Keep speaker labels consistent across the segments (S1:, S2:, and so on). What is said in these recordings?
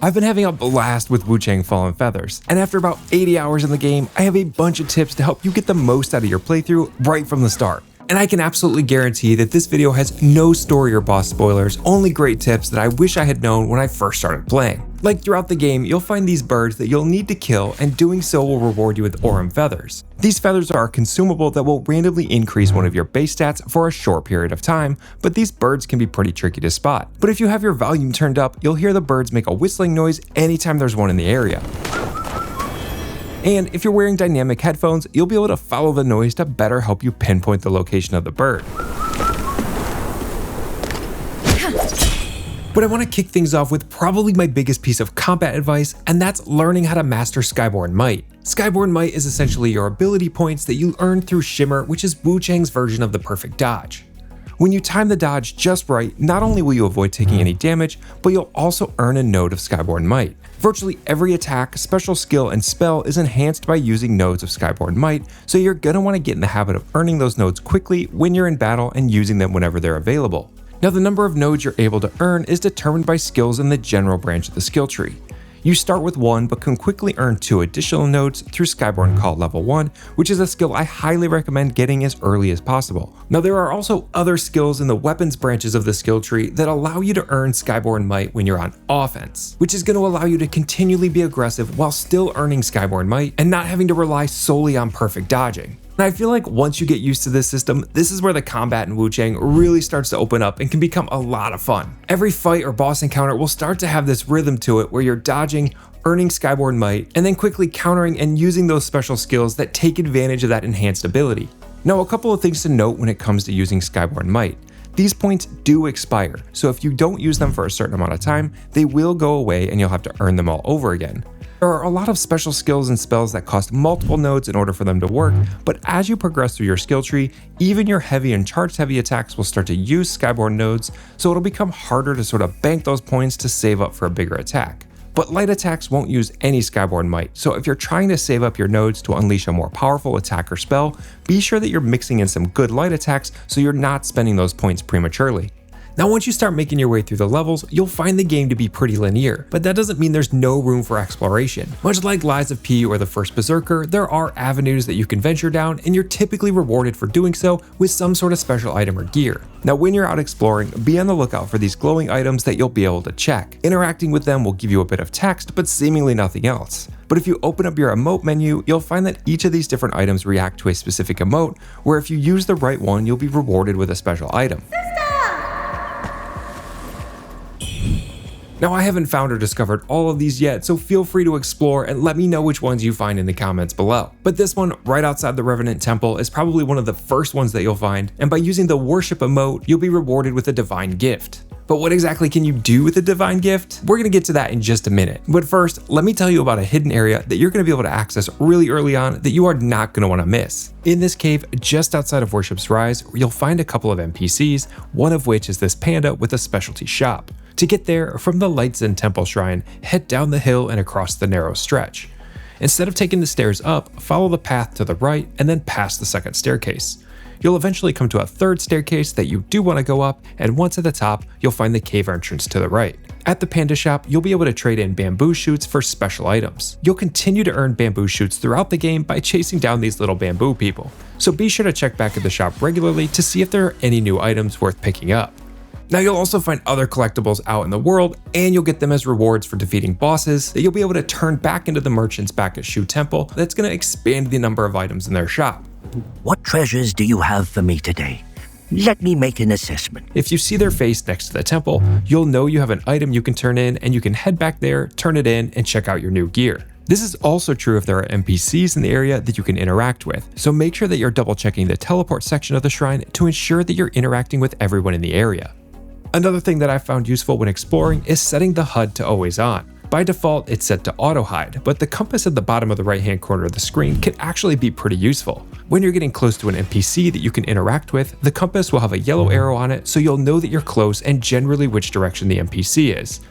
S1: I've been having a blast with WUCHANG Aurum Feathers, and after about 80 hours in the game, I have a bunch of tips to help you get the most out of your playthrough right from the start. And I can absolutely guarantee that this video has no story or boss spoilers, only great tips that I wish I had known when I first started playing. Like throughout the game, you'll find these birds that you'll need to kill, and doing so will reward you with Aurum Feathers. These feathers are a consumable that will randomly increase one of your base stats for a short period of time, but these birds can be pretty tricky to spot. But if you have your volume turned up, you'll hear the birds make a whistling noise anytime there's one in the area. And if you're wearing dynamic headphones, you'll be able to follow the noise to better help you pinpoint the location of the bird. But I want to kick things off with probably my biggest piece of combat advice, and that's learning how to master Skyborn Might. Skyborn Might is essentially your ability points that you earn through Shimmer, which is WUCHANG's version of the perfect dodge. When you time the dodge just right, not only will you avoid taking any damage, but you'll also earn a node of Skyborn Might. Virtually every attack, special skill, and spell is enhanced by using nodes of Skyborn Might, so you're going to want to get in the habit of earning those nodes quickly when you're in battle and using them whenever they're available. Now, the number of nodes you're able to earn is determined by skills in the general branch of the skill tree. You start with 1 but can quickly earn 2 additional nodes through Skyborn Call level 1, which is a skill I highly recommend getting as early as possible. Now, there are also other skills in the weapons branches of the skill tree that allow you to earn Skyborn Might when you're on offense, which is going to allow you to continually be aggressive while still earning Skyborn Might and not having to rely solely on perfect dodging. And I feel like once you get used to this system, this is where the combat in WUCHANG really starts to open up and can become a lot of fun. Every fight or boss encounter will start to have this rhythm to it where you're dodging, earning Skyborn Might, and then quickly countering and using those special skills that take advantage of that enhanced ability. Now, a couple of things to note when it comes to using Skyborn Might. These points do expire, so if you don't use them for a certain amount of time, they will go away and you'll have to earn them all over again. There are a lot of special skills and spells that cost multiple nodes in order for them to work, but as you progress through your skill tree, even your heavy and charged heavy attacks will start to use Skyborn nodes, so it'll become harder to sort of bank those points to save up for a bigger attack. But light attacks won't use any Skyborn Might, so if you're trying to save up your nodes to unleash a more powerful attack or spell, be sure that you're mixing in some good light attacks so you're not spending those points prematurely. Now, once you start making your way through the levels, you'll find the game to be pretty linear, but that doesn't mean there's no room for exploration. Much like Lies of P or the first Berserker, there are avenues that you can venture down, and you're typically rewarded for doing so with some sort of special item or gear. Now, when you're out exploring, be on the lookout for these glowing items that you'll be able to check. Interacting with them will give you a bit of text, but seemingly nothing else. But if you open up your emote menu, you'll find that each of these different items react to a specific emote, where if you use the right one, you'll be rewarded with a special item. Now, I haven't found or discovered all of these yet, so feel free to explore and let me know which ones you find in the comments below. But this one, right outside the Revenant Temple, is probably one of the first ones that you'll find, and by using the Worship emote, you'll be rewarded with a Divine Gift. But what exactly can you do with a Divine Gift? We're going to get to that in just a minute. But first, let me tell you about a hidden area that you're going to be able to access really early on that you are not going to want to miss. In this cave, just outside of Worship's Rise, you'll find a couple of NPCs, one of which is this panda with a specialty shop. To get there, from the Lights End Temple Shrine, head down the hill and across the narrow stretch. Instead of taking the stairs up, follow the path to the right and then past the second staircase. You'll eventually come to a third staircase that you do want to go up, and once at the top, you'll find the cave entrance to the right. At the panda shop, you'll be able to trade in bamboo shoots for special items. You'll continue to earn bamboo shoots throughout the game by chasing down these little bamboo people, so be sure to check back at the shop regularly to see if there are any new items worth picking up. Now, you'll also find other collectibles out in the world, and you'll get them as rewards for defeating bosses that you'll be able to turn back into the merchants back at Shu Temple. That's going to expand the number of items in their shop.
S2: What treasures do you have for me today? Let me make an assessment.
S1: If you see their face next to the temple, you'll know you have an item you can turn in, and you can head back there, turn it in, and check out your new gear. This is also true if there are NPCs in the area that you can interact with, so make sure that you're double checking the teleport section of the shrine to ensure that you're interacting with everyone in the area. Another thing that I found useful when exploring is setting the HUD to always on. By default, it's set to auto hide, but the compass at the bottom of the right hand corner of the screen can actually be pretty useful. When you're getting close to an NPC that you can interact with, the compass will have a yellow arrow on it so you'll know that you're close and generally which direction the NPC is.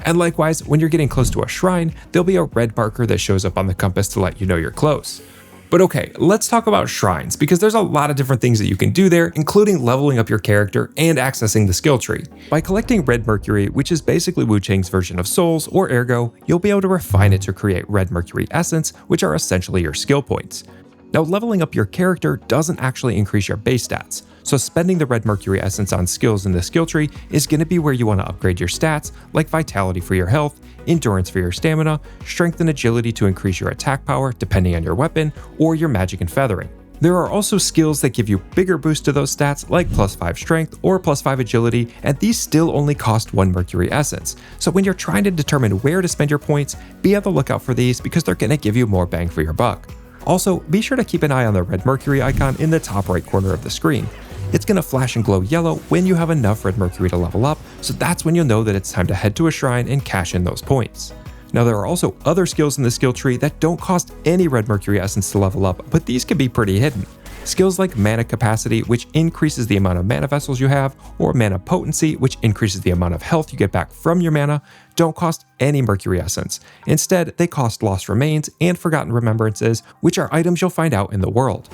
S1: And likewise, when you're getting close to a shrine, there'll be a red marker that shows up on the compass to let you know you're close. But okay, let's talk about shrines, because there's a lot of different things that you can do there, including leveling up your character and accessing the skill tree. By collecting red mercury, which is basically WUCHANG's version of souls, or ergo, you'll be able to refine it to create red mercury essence, which are essentially your skill points. Now, leveling up your character doesn't actually increase your base stats, so spending the red mercury essence on skills in the skill tree is going to be where you want to upgrade your stats, like vitality for your health, endurance for your stamina, strength and agility to increase your attack power depending on your weapon, or your magic and feathering. There are also skills that give you bigger boosts to those stats, like +5 strength or +5 agility, and these still only cost 1 mercury essence. So when you're trying to determine where to spend your points, be on the lookout for these because they're going to give you more bang for your buck. Also, be sure to keep an eye on the red mercury icon in the top right corner of the screen. It's going to flash and glow yellow when you have enough red mercury to level up, so that's when you'll know that it's time to head to a shrine and cash in those points. Now, there are also other skills in the skill tree that don't cost any red mercury essence to level up, but these can be pretty hidden. Skills like mana capacity, which increases the amount of mana vessels you have, or mana potency, which increases the amount of health you get back from your mana, don't cost any mercury essence. Instead, they cost lost remains and forgotten remembrances, which are items you'll find out in the world.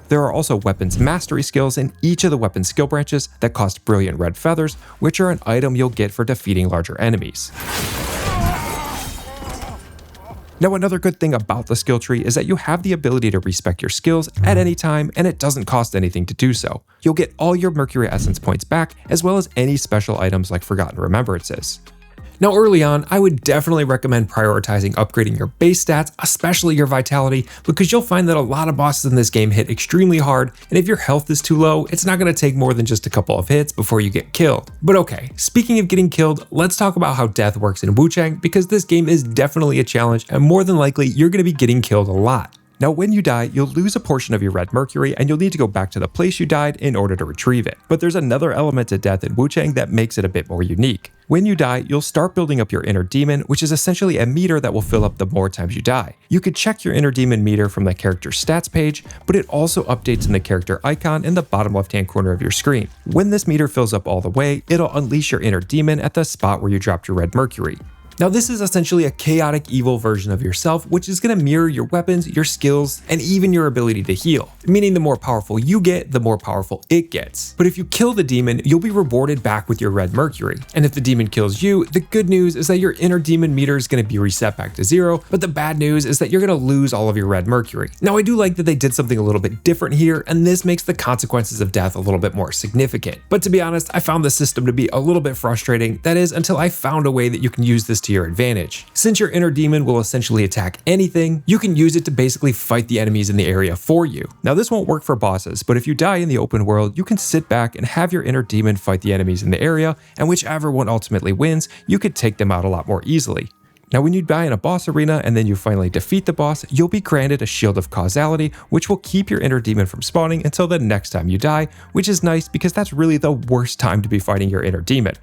S1: There are also weapons mastery skills in each of the weapon skill branches that cost brilliant red feathers, which are an item you'll get for defeating larger enemies. Now, another good thing about the skill tree is that you have the ability to respec your skills at any time, and it doesn't cost anything to do so. You'll get all your mercury essence points back, as well as any special items like forgotten remembrances. Now, early on, I would definitely recommend prioritizing upgrading your base stats, especially your vitality, because you'll find that a lot of bosses in this game hit extremely hard, and if your health is too low, it's not going to take more than just a couple of hits before you get killed. But okay, speaking of getting killed, let's talk about how death works in WUCHANG, because this game is definitely a challenge, and more than likely, you're going to be getting killed a lot. Now, when you die, you'll lose a portion of your red mercury, and you'll need to go back to the place you died in order to retrieve it. But there's another element to death in WUCHANG that makes it a bit more unique. When you die, you'll start building up your inner demon, which is essentially a meter that will fill up the more times you die. You could check your inner demon meter from the character's stats page, but it also updates in the character icon in the bottom left-hand corner of your screen. When this meter fills up all the way, it'll unleash your inner demon at the spot where you dropped your red mercury. Now, this is essentially a chaotic evil version of yourself, which is going to mirror your weapons, your skills, and even your ability to heal, meaning the more powerful you get, the more powerful it gets. But if you kill the demon, you'll be rewarded back with your red mercury. And if the demon kills you, the good news is that your inner demon meter is going to be reset back to 0, but the bad news is that you're going to lose all of your red mercury. Now, I do like that they did something a little bit different here, and this makes the consequences of death a little bit more significant. But to be honest, I found the system to be a little bit frustrating, that is, until I found a way that you can use this to your advantage. Since your inner demon will essentially attack anything, you can use it to basically fight the enemies in the area for you. Now, this won't work for bosses, but if you die in the open world, you can sit back and have your inner demon fight the enemies in the area, and whichever one ultimately wins, you could take them out a lot more easily. Now, when you die in a boss arena and then you finally defeat the boss, you'll be granted a shield of causality, which will keep your inner demon from spawning until the next time you die, which is nice because that's really the worst time to be fighting your inner demon.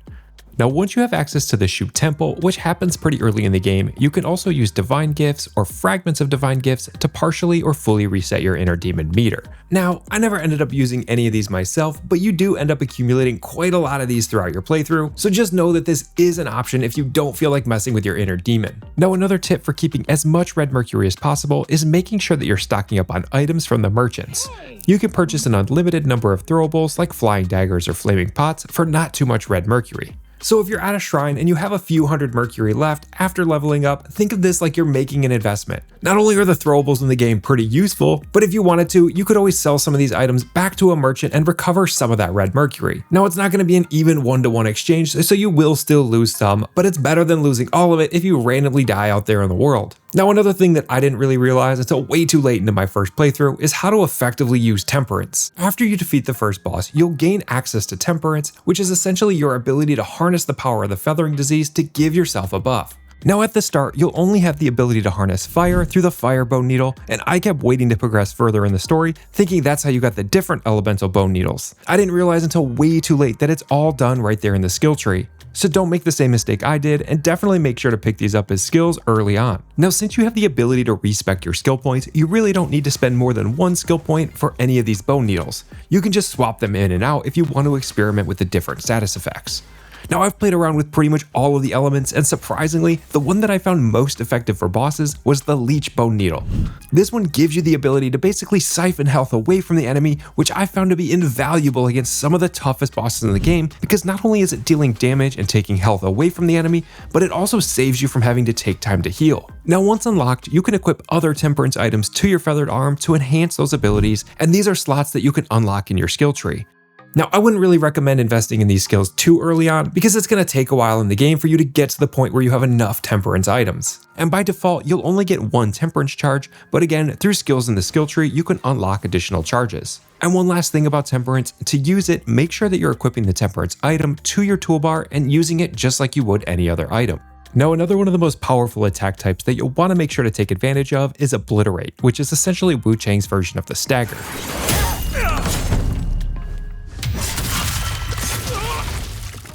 S1: Now, once you have access to the Shoot Temple, which happens pretty early in the game, you can also use divine gifts or fragments of divine gifts to partially or fully reset your inner demon meter. Now, I never ended up using any of these myself, but you do end up accumulating quite a lot of these throughout your playthrough, so just know that this is an option if you don't feel like messing with your inner demon. Now, another tip for keeping as much red mercury as possible is making sure that you're stocking up on items from the merchants. You can purchase an unlimited number of throwables like flying daggers or flaming pots for not too much red mercury. So if you're at a shrine and you have a few hundred mercury left after leveling up, think of this like you're making an investment. Not only are the throwables in the game pretty useful, but if you wanted to, you could always sell some of these items back to a merchant and recover some of that red mercury. Now, it's not going to be an even one-to-one exchange, so you will still lose some, but it's better than losing all of it if you randomly die out there in the world. Now, another thing that I didn't really realize until way too late into my first playthrough is how to effectively use Temperance. After you defeat the first boss, you'll gain access to Temperance, which is essentially your ability to harness the power of the feathering disease to give yourself a buff. Now, at the start, you'll only have the ability to harness fire through the fire bone needle, and I kept waiting to progress further in the story, thinking that's how you got the different elemental bone needles. I didn't realize until way too late that it's all done right there in the skill tree. So don't make the same mistake I did, and definitely make sure to pick these up as skills early on. Now, since you have the ability to respec your skill points, you really don't need to spend more than one skill point for any of these bone needles. You can just swap them in and out if you want to experiment with the different status effects. Now I've played around with pretty much all of the elements, and surprisingly, the one that I found most effective for bosses was the Leech Bone Needle. This one gives you the ability to basically siphon health away from the enemy, which I found to be invaluable against some of the toughest bosses in the game, because not only is it dealing damage and taking health away from the enemy, but it also saves you from having to take time to heal. Now once unlocked, you can equip other Temperance items to your feathered arm to enhance those abilities, and these are slots that you can unlock in your skill tree. Now, I wouldn't really recommend investing in these skills too early on because it's going to take a while in the game for you to get to the point where you have enough Temperance items. And by default, you'll only get one Temperance charge, but again, through skills in the skill tree, you can unlock additional charges. And one last thing about Temperance, to use it, make sure that you're equipping the Temperance item to your toolbar and using it just like you would any other item. Now, another one of the most powerful attack types that you'll want to make sure to take advantage of is Obliterate, which is essentially WUCHANG's version of the stagger.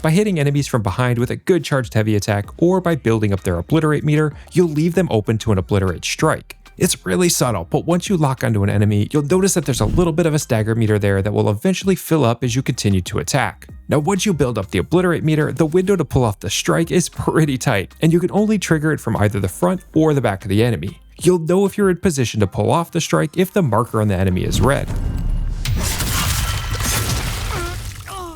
S1: By hitting enemies from behind with a good charged heavy attack, or by building up their Obliterate meter, you'll leave them open to an Obliterate strike. It's really subtle, but once you lock onto an enemy, you'll notice that there's a little bit of a stagger meter there that will eventually fill up as you continue to attack. Now once you build up the Obliterate meter, the window to pull off the strike is pretty tight, and you can only trigger it from either the front or the back of the enemy. You'll know if you're in position to pull off the strike if the marker on the enemy is red.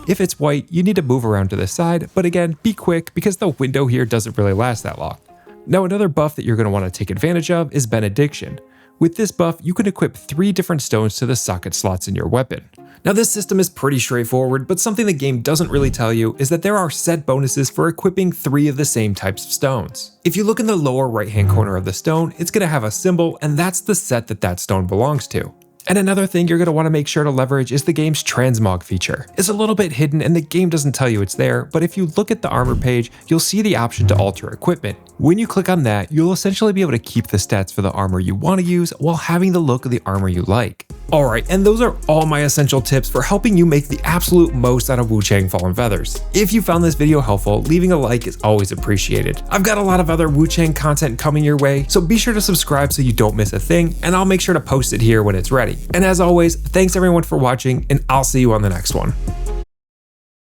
S1: If it's white, you need to move around to the side, but again, be quick because the window here doesn't really last that long. Now another buff that you're going to want to take advantage of is Benediction. With this buff, you can equip 3 different stones to the socket slots in your weapon. Now this system is pretty straightforward, but something the game doesn't really tell you is that there are set bonuses for equipping 3 of the same types of stones. If you look in the lower right hand corner of the stone, it's going to have a symbol, and that's the set that stone belongs to. And another thing you're going to want to make sure to leverage is the game's Transmog feature. It's a little bit hidden and the game doesn't tell you it's there, but if you look at the armor page, you'll see the option to alter equipment. When you click on that, you'll essentially be able to keep the stats for the armor you want to use while having the look of the armor you like. Alright, and those are all my essential tips for helping you make the absolute most out of WUCHANG Fallen Feathers. If you found this video helpful, leaving a like is always appreciated. I've got a lot of other WUCHANG content coming your way, so be sure to subscribe so you don't miss a thing, and I'll make sure to post it here when it's ready. And as always, thanks everyone for watching, and I'll see you on the next one.